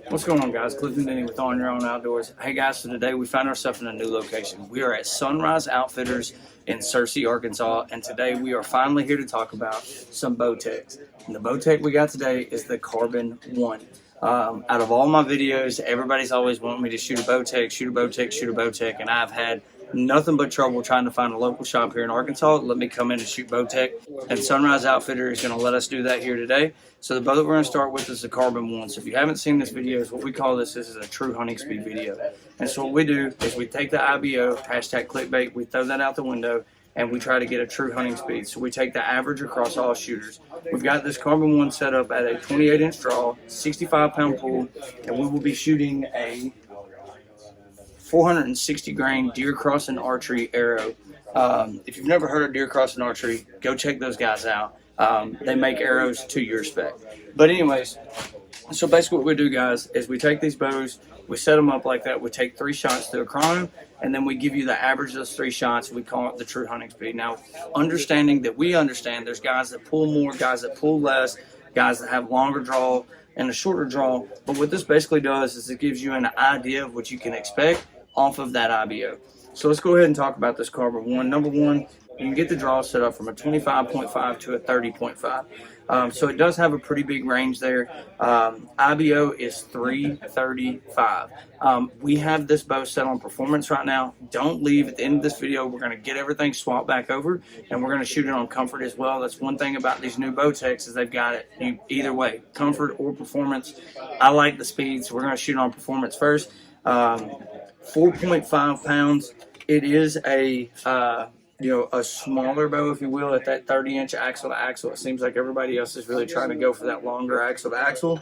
What's going on, guys? Clifton Denny with On Your Own Outdoors. Hey guys, so today we find ourselves in a new location. We are at Sunrise Outfitters in Searcy, Arkansas, and today we are finally here to talk about some Bowtechs. And the Bowtech we got today is the Carbon 1. Out of all my videos, everybody's always wanted me to shoot a Bowtech, shoot a Bowtech, shoot a Bowtech, and I've had nothing but trouble trying to find a local shop here in Arkansas to let me come in and shoot Bowtech. And Sunrise Outfitter is going to let us do that here today. So the bow that we're going to start with is the Carbon 1. So if you haven't seen this video, what we call this is a true hunting speed video. And so what we do is we take the IBO, hashtag clickbait, we throw that out the window, and we try to get a true hunting speed. So we take the average across all shooters. We've got this Carbon 1 set up at a 28-inch draw, 65-pound pull, and we will be shooting a 460 grain deer crossing archery arrow. If you've never heard of deer crossing archery, go check those guys out. They make arrows to your spec. But anyways, so basically what we do, guys, is we take these bows, we set them up like that, we take 3 shots to a chrono, and then we give you the average of those 3 shots. We call it the true hunting speed. Now, understanding that we understand there's guys that pull more, guys that pull less, guys that have longer draw and a shorter draw, but what this basically does is it gives you an idea of what you can expect off of that IBO. So let's go ahead and talk about this Carbon 1. Number one, you can get the draw set up from a 25.5 to a 30.5. So it does have a pretty big range there. IBO is 335. We have this bow set on performance right now. Don't leave. At the end of this video, we're going to get everything swapped back over, and we're going to shoot it on comfort as well. That's one thing about these new Bowtechs is they've got it either way, comfort or performance. I like the speed, so we're going to shoot it on performance first. 4.5 pounds. It is a a smaller bow, if you will, at that 30-inch axle to axle. It seems like everybody else is really trying to go for that longer axle to axle.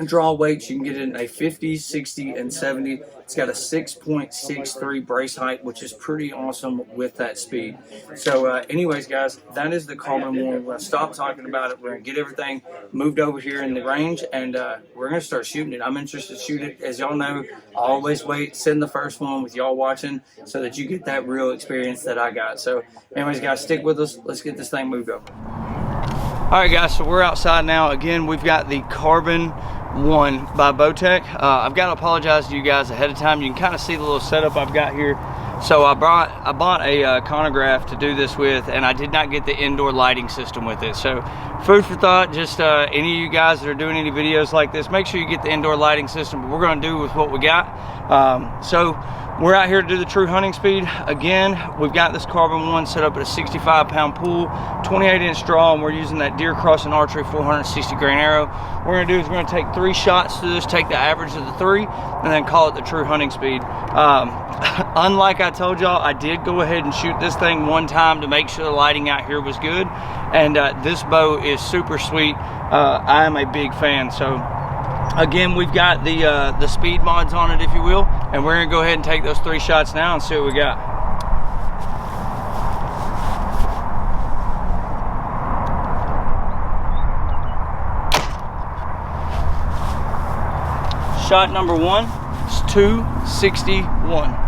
Draw weights, you can get it in a 50, 60, and 70. It's got a 6.63 brace height, which is pretty awesome with that speed. So anyways, guys, that is the Carbon 1. We're going to stop talking about it. We're going to get everything moved over here in the range, and we're going to start shooting it. I'm interested to shoot it. As y'all know, I always send the first one with y'all watching so that you get that real experience that I got. So anyways, guys, stick with us. Let's get this thing moved over. All right, guys, so we're outside now. Again, we've got the Carbon 1 by Bowtech. I've got to apologize to you guys ahead of time. You can kind of see the little setup I've got here. So I bought a chronograph to do this with, and I did not get the indoor lighting system with it. So food for thought, just any of you guys that are doing any videos like this, make sure you get the indoor lighting system. But we're going to do with what we got. So we're out here to do the true hunting speed. Again, we've got this Carbon 1 set up at a 65-pound pool, 28-inch draw, and we're using that deer crossing archery 460 grain arrow. What we're going to do is we're going to take 3 shots to this, take the average of the 3, and then call it the true hunting speed. Unlike I told y'all, I did go ahead and shoot this thing one time to make sure the lighting out here was good, and this bow is super sweet. I am a big fan. So again, we've got the speed mods on it, if you will, and we're gonna go ahead and take those 3 shots now and see what we got. Shot number 1 is 261.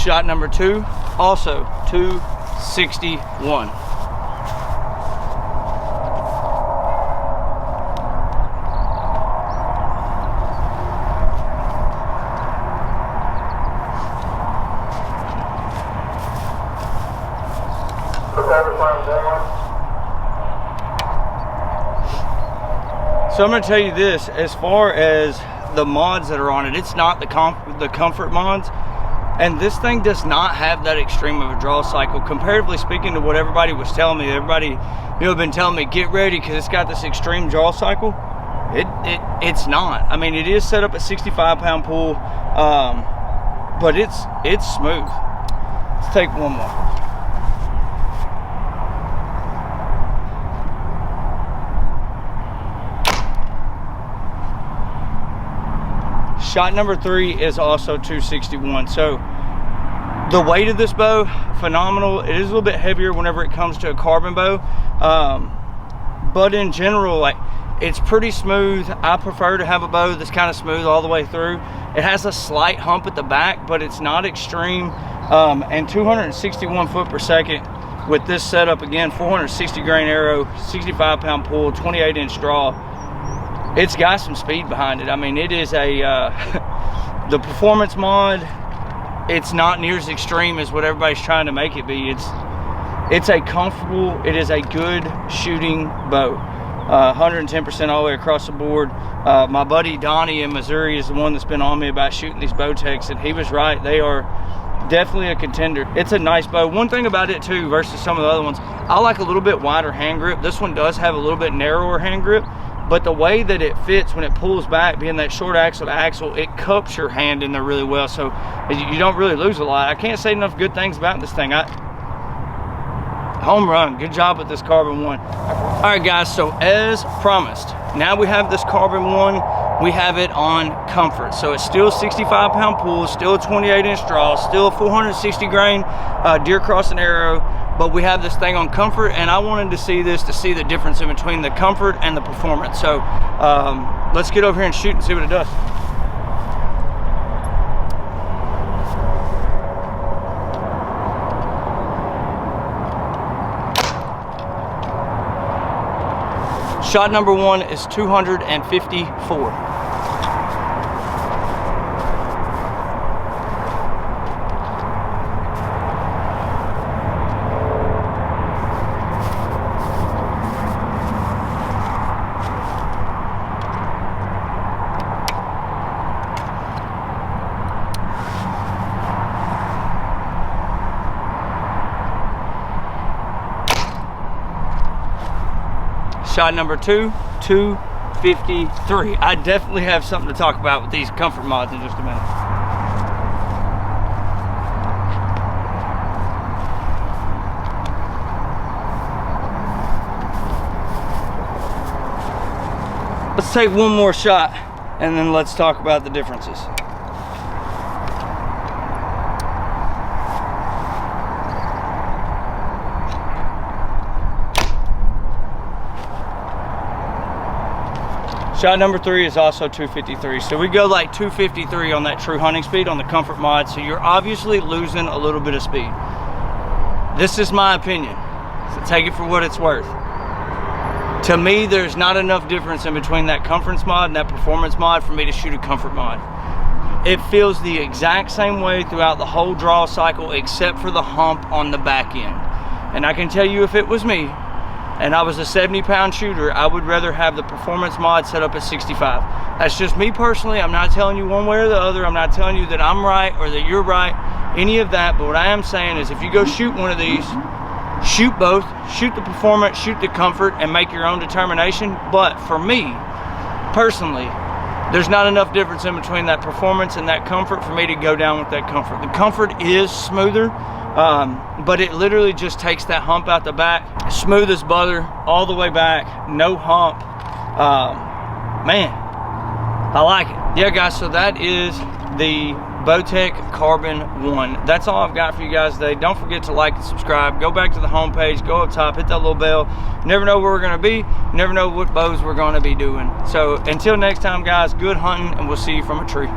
Shot number 2, also 261. So I'm going to tell you this, as far as the mods that are on it, it's not the comfort mods. And this thing does not have that extreme of a draw cycle, comparatively speaking to what everybody was telling me. Everybody, been telling me, get ready because it's got this extreme draw cycle. It's not. I mean, it is set up at 65-pound pull, but it's smooth. Let's take one more. Shot number 3 is also 261. So the weight of this bow, phenomenal. It is a little bit heavier whenever it comes to a carbon bow, but in general, like, it's pretty smooth. I prefer to have a bow that's kind of smooth all the way through. It has a slight hump at the back, but it's not extreme. And 261 foot per second with this setup, again, 460 grain arrow, 65 pound pull, 28 inch draw. It's got some speed behind it. I mean, it is a the performance mod. It's not near as extreme as what everybody's trying to make it be. It's a comfortable, it is a good shooting bow. 110% all the way across the board. My buddy Donnie in Missouri is the one that's been on me about shooting these Bowtechs, and he was right. They are definitely a contender. It's a nice bow. One thing about it too, versus some of the other ones, I like a little bit wider hand grip. This one does have a little bit narrower hand grip, but the way that it fits when it pulls back, being that short axle to axle, it cups your hand in there really well, so you don't really lose a lot. I can't say enough good things about this thing. Home run, good job with this carbon one. All right guys, so as promised, now we have this carbon one, we have it on comfort. So it's still 65 pound pull, still a 28 inch draw, still a 460 grain deer crossing arrow, but we have this thing on comfort, and I wanted to see this to see the difference in between the comfort and the performance. So let's get over here and shoot and see what it does. Shot number 1 is 254. Shot number 2, 253. I definitely have something to talk about with these comfort mods in just a minute. Let's take one more shot and then let's talk about the differences. Shot number 3 is also 253. So we go like 253 on that true hunting speed on the comfort mod. So you're obviously losing a little bit of speed. This is my opinion, so take it for what it's worth. To me, there's not enough difference in between that comfort mod and that performance mod for me to shoot a comfort mod. It feels the exact same way throughout the whole draw cycle, except for the hump on the back end. And I can tell you, if it was me, and I was a 70-pound shooter, I would rather have the performance mod set up at 65. That's just me personally. I'm not telling you one way or the other. I'm not telling you that I'm right or that you're right, any of that. But what I am saying is, if you go shoot one of these, shoot both, shoot the performance, shoot the comfort, and make your own determination. But for me, personally, there's not enough difference in between that performance and that comfort for me to go down with that comfort. The comfort is smoother, but it literally just takes that hump out the back. Smooth as butter all the way back, no hump. Man, I like it. Yeah guys, so that is the Bowtech Carbon 1. That's all I've got for you guys today. Don't forget to like and subscribe. Go back to the homepage, go up top, hit that little bell. You never know where we're gonna be, you never know what bows we're gonna be doing. So until next time guys, good hunting, and we'll see you from a tree.